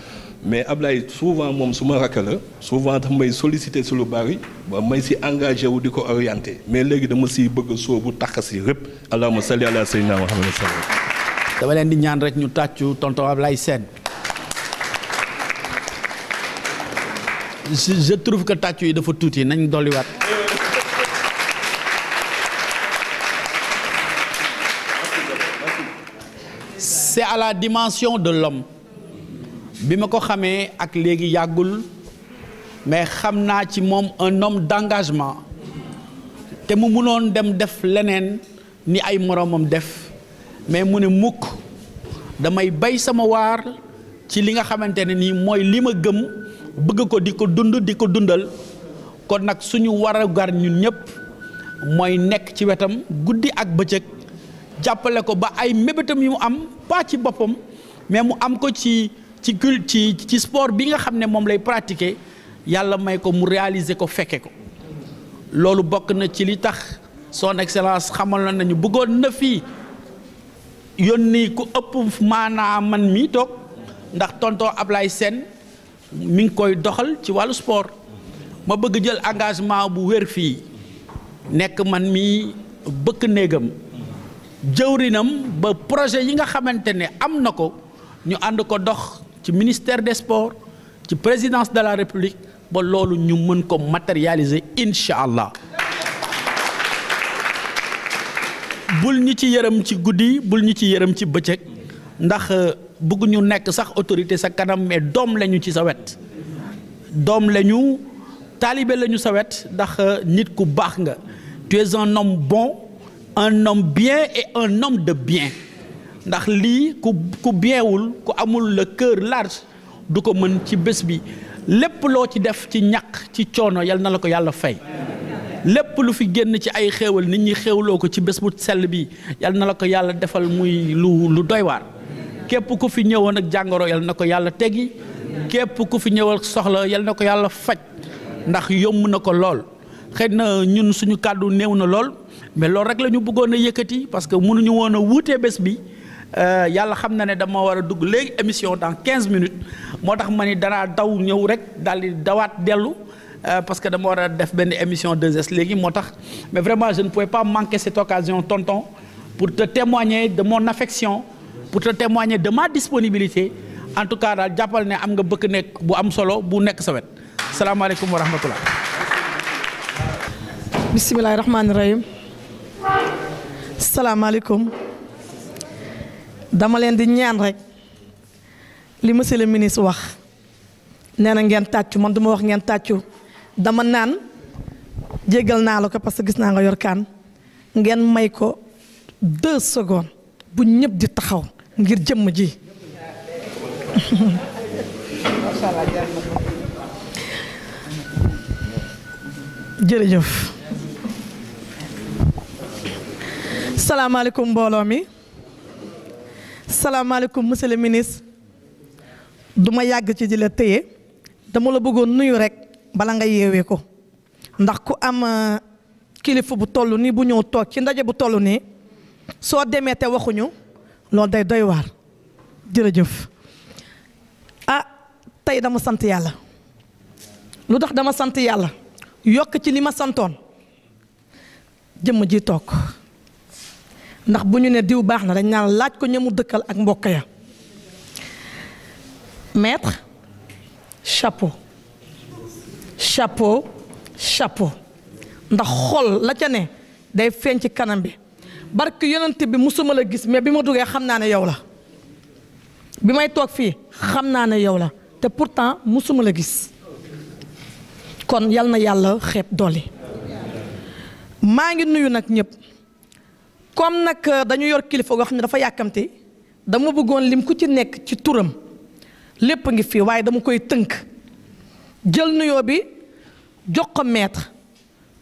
mais Ablaye souvent moom su ma rakk la souvent daf may solliciter si lu bari ba may si engagé wu di ko orienté mais léegi dama si bëgg a sóobu tax si rëpp allahumma salli ala sayyidina Muhammad sallallahu dama leen di ñaan rek ñu tàccu tonton Ablaye Sène je trouve que tàccu yi dafa tuuti nañ dolliwaat. C'est à la dimension de l'homme bi ma ko xamee ak léegi yàggul mais xam naa ci moom un homme d'engagement te mu mënoon dem def leneen ni ay moroomam def mais mu ne mukk damay bay sama waar ci li nga xamante ne nii mooy li ma gëm bëgg ko di ko dund di ko dundal kon nag suñu warugar ñun ñëpp mooy nekk ci wetam guddi ak bëccëg jàppale ko ba ay mébétam yu mu am pas ci boppam mais mu am ko ci sport bi nga xam ne moom lay pratiquer yàlla may ko mu réaliser ko fekke ko loolu bokk na ci li tax son excellence xamal nañu bëggoon na fii yónni ku ëpp maanaa man mi toog ndax tonton Ablaye Sène mi ngi koy doxal ci wàllu sport ma bëgg jël engagement bu wér fii nekk man mi bëkk néegam jëwrinam ba projet yi nga xamante ne am na ko ñu ànd ko dox ci ministère des sports ci présidence de la république ba loolu ñu mën ko matérialiser incha allah bul ñu ci yërëm ci guddi bul ñu ci yërëm ci bëccëg ndax bëgg ñu nekk sax autorité sa kanam mais doom lañu ci sa wet doom lañu taalibe lañu sa wet ndax nit ku baax nga tu es un homme bon un homme bien et un homme de bien ndax lii ku bienwul ku amul le cœur large du ko mën ci bés bi lépp loo ci def ci ñaq ci coono yal na la ko yàlla fay lépp lu fi génn ci ay xéewal nit ñi xéewloo ko ci bés bu sell bi yal na la ko yàlla defal muy lu doy waar képp ku fi ñëwoon ak jàngoro yal na ko yàlla teggi képp ku fi ñëwal soxla yal na ko yàlla faj ndax yomb na ko lool xëy na ñun suñu kàddu néew na lool mais loolu rek la ñu bëggoon a yëkkati parce que mënuñu woon a wuutee bés bi yàlla xam na ne dama war a dugg léegi émission dans 15 minutes moo tax ma ni danaa daw ñëw rek daal di dawaat dellu parce que dama war a def benn émission 2S léegi moo tax mais vraiment je ne pouvais pas manquer cette occasion tonton pour te témoigner de mon affection pour te témoigner de ma disponibilité en tout cas daal jàppal ne am nga bëkk nekk bu am solo bu nekk sa wet salaamaaleykum wa rahmatullah. bisimilahi rahmaani rahim salaamaaleykum dama leen di ñaan rek li monsieur le ministre wax nee na ngeen tàccu man duma wax ngeen tàccu dama naan jéggal naa la ko parce que gis naa nga yor kaan ngeen may ko 2 secondes bu ñëpp di taxaw ngir jëmm ji jërëjëf salaamaaleykum mbooloo mi salaamaaleykum monsieur le ministre du ma yàgg ci di la téye dama la bëggoon nuyu rek bala nga yeewee ko ndax ku am kilifa bu toll nii bu ñëw toog ci ndaje bu toll nii soo demee te waxuñu loolu day doy waar jërëjëf. ah tey dama sant yàlla lu tax dama sant yàlla yokk ci li ma santoon jëmm ji toog ndax bu ñu ne diw baax na dañ naan laaj ko ñamu dëkkal ak mbokk ya maître chapeau chapeau chapeau ndax xol la ca ne day feeñ ci kanam bi barke yonent bi musuma la gis mais bi ma duggee xam naa ne yow la bi may toog fii xam naa ne yow la te pourtant musuma la gis kon yal na yàlla xeeb dolli maa ngi nuyu nag ñëpp comme nag dañu yor kilifa goo xam ne dafa yàkkamte dama bëggoon lim ku ci nekk ci turam lépp ngi fii waaye dama koy tënk jël nuyoo bi jox ko maître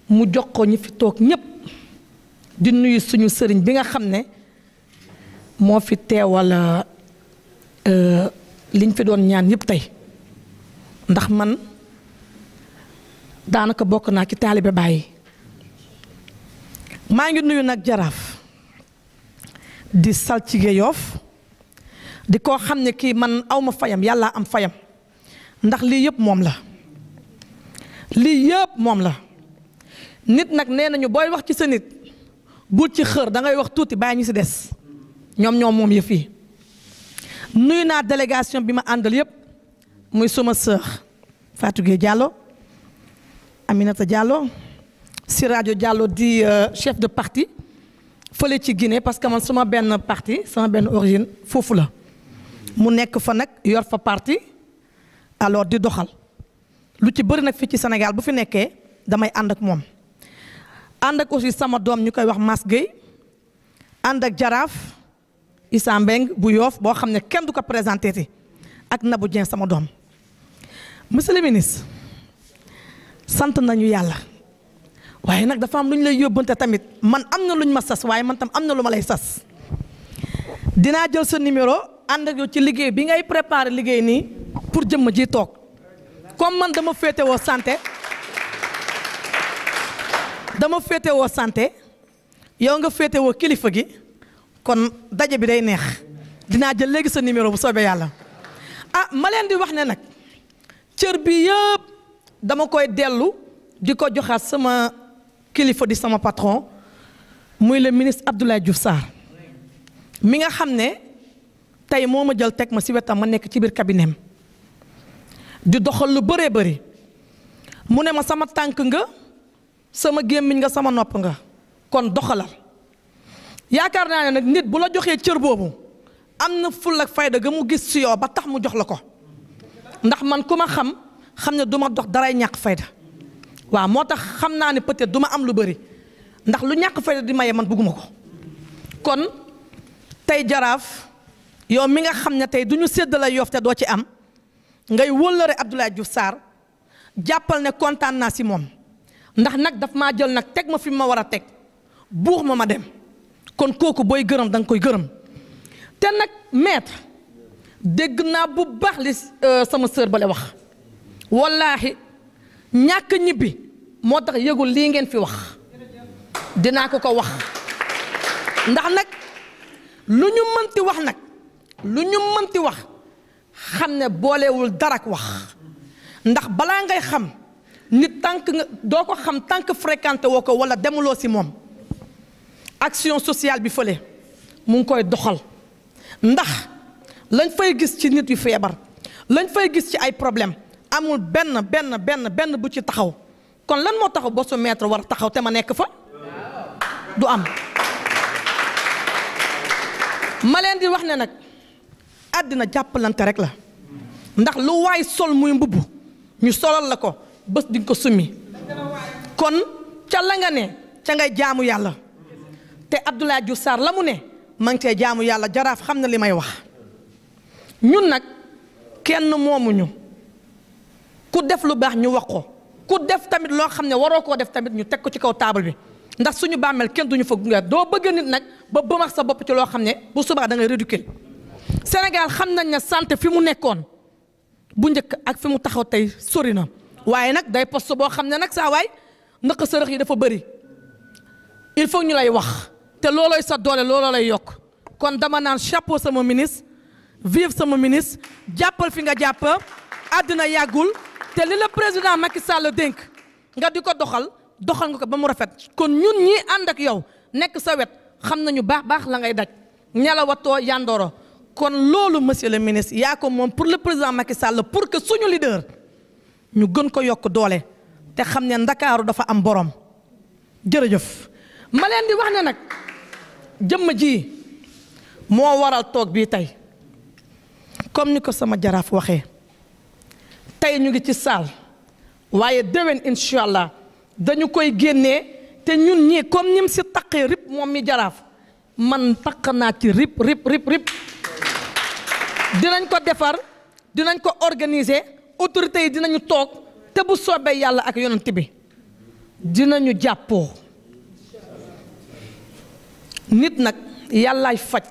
mu jox ko ñi fi toog ñëpp di nuyu suñu sëriñ bi nga xam ne moo fi teewal liñ fi doon ñaan yëpp tey ndax man daanaka bokk naa ci taalibe Baay maa ngi nuyu nag jaraaf di saltige Yoff di koo xam ne kii man awma fayam yàlla am fayam ndax lii yëpp moom la lii yëpp moom la nit nag nee nañu booy wax ci sa nit bul ci xër da ngay wax tuuti bàyyi ñu si des ñoom moom yëf yi nuyu naa délégation bi ma àndal yëpp muy suma sœur Fatou Gueye Diallo Aminata Diallo Siradio Diallo di chef de parti fële ci Guinée parce que man suma benn parti sama benn origine foofu la mu nekk fa nag yor fa parti alors di doxal lu ci bëri nag fii ci Sénégal bu fi nekkee damay ànd ak moom ànd ak aussi sama doom ñu koy wax Mass Gueye ànd ak jaraaf Issa Mbeng bu Yoff boo xam ne kenn du ko présenté ti ak Nabou Dieng sama doom monsieur le ministre sant nañu yàlla waaye nag dafa am lu ñu lay yóbbante tamit man am na lu ñu ma sas waaye man tam am na lu ma lay sas dinaa jël sa numéro ànd ak yow ci liggéey bi ngay préparer liggéey nii pour jëmm ji toog comme man dama féetewoo santé yow nga féetewoo kilifa gi kon daje bi day neex dinaa jël léegi sa numéro bu soobee yàlla ah ma leen di wax ne nag cër bi yëpp dama koy dellu di ko joxaat sama kilifa di sama patron muy le ministre Abdoulaye Diouf Sarr mi nga xam ne tey moo ma jël teg ma si wetam ma nekk ci biir cabinet di doxal lu bëree bëri mu ne ma sama tànk nga sama gémmiñ nga sama nopp nga kon doxalal yaakaar naa ne nag nit bu la joxee cër boobu am na ful ak fayda ga mu gis si yow ba tax mu jox la ko ndax man ku ma xam ne du ma dox daray ñàkk fayda waaw moo tax xam naa ne peut-être du ma am lu bëri ndax lu ñàkk fayda di maye man bëgguma ko kon tey jaraaf yow mi nga xam ne tey du ñu séddale Yoff te doo ci am ngay wóllëre Abdoulaye Diouf Sarr jàppal ne kontaan naa si moom ndax nag daf maa jël nag teg ma fi ma war a teg buux ma dem kon kooku booy gërëm da nga koy gërëm te nag maître dégg naa bu baax li sama sœur bale wax wallaahi ñàkk ñibbi moo tax yëgul lii ngeen fi wax dinaa ko wax ndax nag lu ñu mënti wax xam ne boolewul dara ak wax ndax balaa ngay xam nit tànk nga doo ko xam tànk fréquenté woo ko wala demuloo si moom action sociale bi fële mu ngi koy doxal ndax lañ fay gis ci nit yu feebar lañ fay gis ci ay problème amul benn bu ci taxaw kon lan moo taxaw bosu maître war a taxaw te ma nekk fa du am ma leen di wax ne nag àddina jàppalante rek la ndax lu waay sol muy mbubb ñu solal la ko bés di nga ko summi kon ca la nga ne ca ngay jaamu yàlla te Abdoulaye Diouf Sarr la mu ne ma ngi cee jaamu yàlla jaraaf xam na li may wax ñun nag kenn moomuñu ku def lu baax ñu wax ko ku def tamit loo xam ne waroo koo def tamit ñu teg ko ci kaw taabal bi ndax suñu bàmmeel kenn duñu fa gunge doo bëgg nit nag ba bëmax sa bopp ci loo xam ne bu subaa da ngay ridicule Sénégal xam nañ ne santé fi mu nekkoon bu njëkk ak fi mu taxaw tey sori na waaye nag day poste boo xam ne nag saa waay naq sërëx yi dafa bëri il faut ñu lay wax te loolooy sa doole looloo lay yokk kon dama naan chapeau sama ministre vive sama ministre jàppal fi nga jàpp àddina yàggul te li la président Macky Sall dénk nga di ko doxal nga ko ba mu rafet kon ñun ñii ànd ak yow nekk sa wet xam nañu baax la ngay daj ñalawatoo yandoro kon loolu monsieur le ministre yaa ko moom pour le président Macky Sall pour que suñu leader ñu gën ko yokk doole te xam ne Ndakaaru dafa am borom jërëjëf ma leen di wax ne nag jëmm ji moo waral toog bii tey comme ni ko sama jaraaf waxee tey ñu ngi ci saal waaye déwén incha allah dañu koy génnee te ñun ñii comme nim si taqee rip moom mi jaraaf man taq naa ci rip dinañ ko defar dinañ ko organiser autorités yi dinañu toog te bu soobee yàlla ak yonent bi dinañu jàppoo nit nag yàllaay faj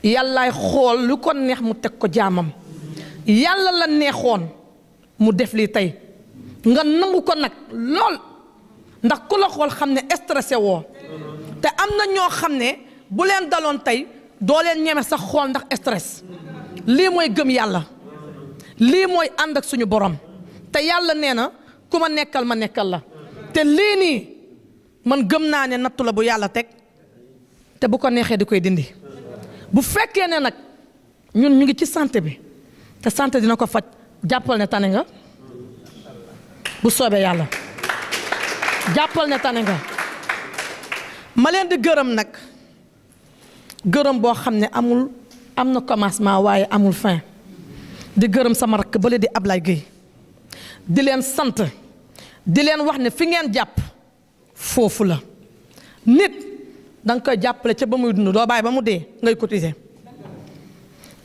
yàllaay xool lu ko neex mu teg ko jaamam yàlla la neexoon mu def lii tey nga nangu ko nag lool ndax ku la xool xam ne stressé woo te am na ñoo xam ne bu leen daloon tey doo leen ñeme sax xool ndax stress lii mooy gëm yàlla lii mooy ànd ak suñu borom te yàlla nee na ku ma nekkal la te lii nii man gëm naa ne nattu la bu yàlla teg te bu ko neexee di koy dindi bu fekkee ne nag ñun ñu ngi ci santé bi te santé dina ko faj jàppal ne tane nga bu soobee yàlla jàppal ne tane nga ma leen di gërëm nag gërëm boo xam ne am na commencement waaye amul fin di gërëm sama rakk bale di Ablaye Gueye di leen sant di leen wax ne fi ngeen jàpp foofu la nit danga koy jàppale ca ba muy dund doo bàyyi ba mu dee ngay cotiser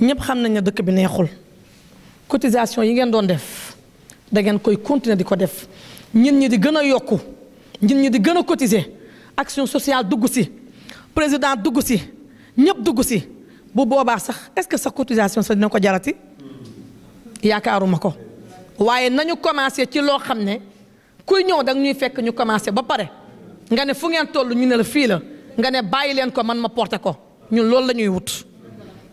ñëpp xam nañ ne dëkk bi neexul cotisation yi ngeen doon def da ngeen koy continuer di ko def ñit ñi di gën a yokku ñit ñi di gën a cotiser action sociale dugg si président dugg si ñëpp dugg si bu boobaa sax est-ce que sa cotisation sax dina ko jarati yaakaaruma ko waaye nañu commencé ci loo xam ne kuy ñëw da ñuy fekk ñu commencé ba pare nga ne fu ngeen toll ñu ne la fii la nga ne bàyyi leen ko man ma porté ko ñun loolu la ñuy wut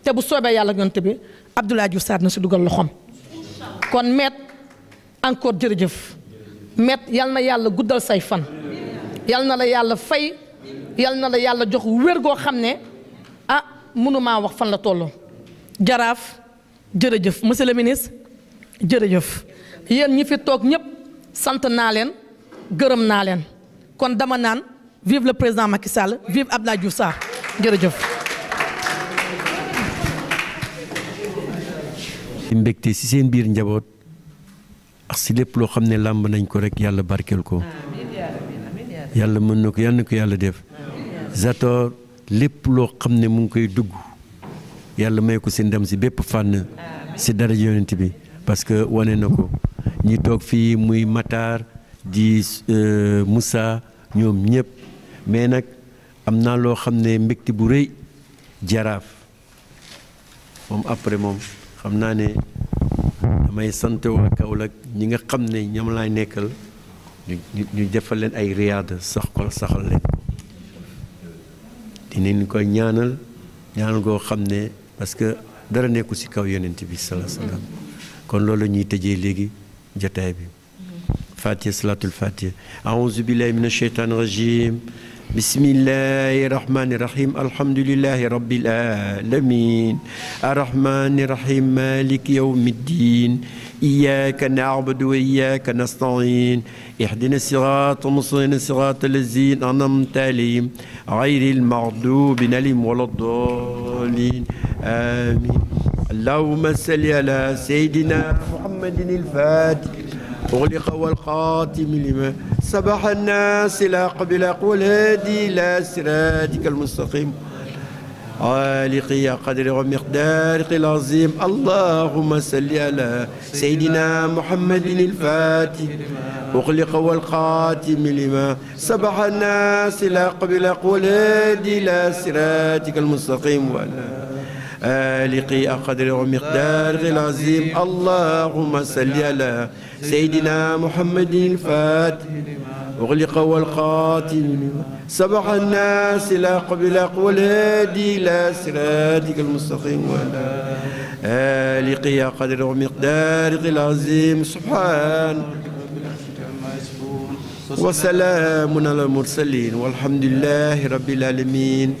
te bu soobee yàlla yonte bi Abdoulaye Diouf Sarr na si dugal loxoom kon met encore jërëjëf met yal na yàlla guddal say fan yal na la yàlla fay yal na la yàlla jox wér goo xam ne ah mënumaa wax fan la toll jaraaf jërëjëf monsieur le ministre jërëjëf yéen ñi fi toog ñëpp sant naa leen gërëm naa leen kon dama naan vive le président Macky Sall vive Abdoulaye Diouf Sarr jërëjëf. mbégte ci seen biir njaboot ak ci lépp loo xam ne làmb nañ ko rek yàlla barkeel ko yàlla mën na ko yàlla na ko yàlla def Zator lépp loo xam ne mu ngi koy dugg yàlla may ko ci ndam ci bépp fànn ci dara yonent bi parce que wane na ko ñi toog fii muy Matar di Moussa ñoom ñëpp mais nag am naa loo xam ne mbégte bu rëy jaraaf moom après moom xam naa ne damay sant waa Kaolack ñi nga xam ne ñoom laay nekkal ñu defal leen ay riyaada saxal leen ko dinañ koy ñaanal goo xam ne parce que dara nekku ci kaw yonent bi sallallahu alayhi wasallam kon loolu la ñuy tëjee léegi jotaay bi fatiha salatul fatiha a'udhu billahi minash shaitanir rajim bismillahir rahmanir rahim alhamdulillahi rabbil alamin arrahmanir rahim maliki yawmiddin iyyaka na'budu wa iyyaka nasta'in ihdinas siratal mustaqim siratal ladzina an'amta alayhim ghayril maghdubi alayhim waladdallin amin اللهم صل على سيدنا محمد الفاتح أغلق والخاتم لما سبح الناس لا قبل والهادي إلى صراطك المستقيم عالق يا قدر ومقدارك العظيم اللهم صل على سيدنا محمد الفاتح أغلق والقاتم لما سبح الناس لا قبل أقول إلى صراطك المستقيم وعلى آلق يا قدر ومقدارك العظيم اللهم صل على سيدنا محمد الفاتح أغلق والقاتم سبح الناس لا قبل أقول إلى صراطك المستقيم وعلى آلق يا قدر ومقدارك العظيم سبحان وسلام على المرسلين والحمد لله رب العالمين